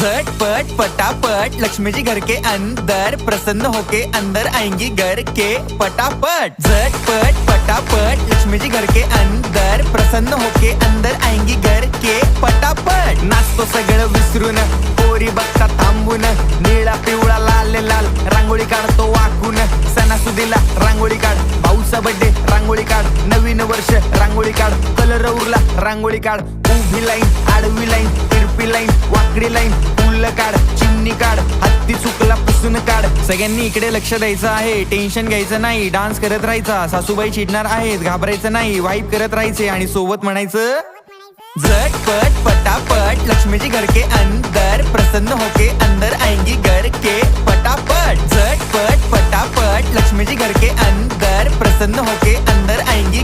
झटपट फटाफट लक्ष्मी जी घर के अंदर, प्रसन्न होके अंदर आएंगी घर के फटाफट। झटपट फटाफट लक्ष्मी जी घर के अंदर, प्रसन्न होके अंदर आएंगी घर के फटाफट। नाचतो सगळं विसरून, पोरी बघता थांबून, निळा पिवळा लाल लाल रांगोळी काढतो वाकून। सणासुदीला रांगोळी काढ, भाऊचा बर्थडे रांगोळी काढ, नवीन वर्ष रांगोळी काढ, कलर उरला रांगोळी काढ। उभी लाईन, आडवी लाईन, तिरपी लाईन, वाकडी लाईन, फुल काढ, चिमणी काढ, हत्ती चुकला पुसून काढ। सगळ्यांनी इकडे लक्ष द्यायचं आहे, टेन्शन घ्यायचं नाही, डान्स करत राहायचा। सासूबाई चिडणार आहेत, घाबरायचं नाही, वाईप करत राहायचे आणि सोबत म्हणायचं झटपट फटाफट लक्ष्मी जी घर के अंदर, प्रसन्न होके अंदर आएंगी घर के फटाफट। झटपट फटाफट लक्ष्मी जी घर के अंदर, प्रसन्न होके अंदर आएंगी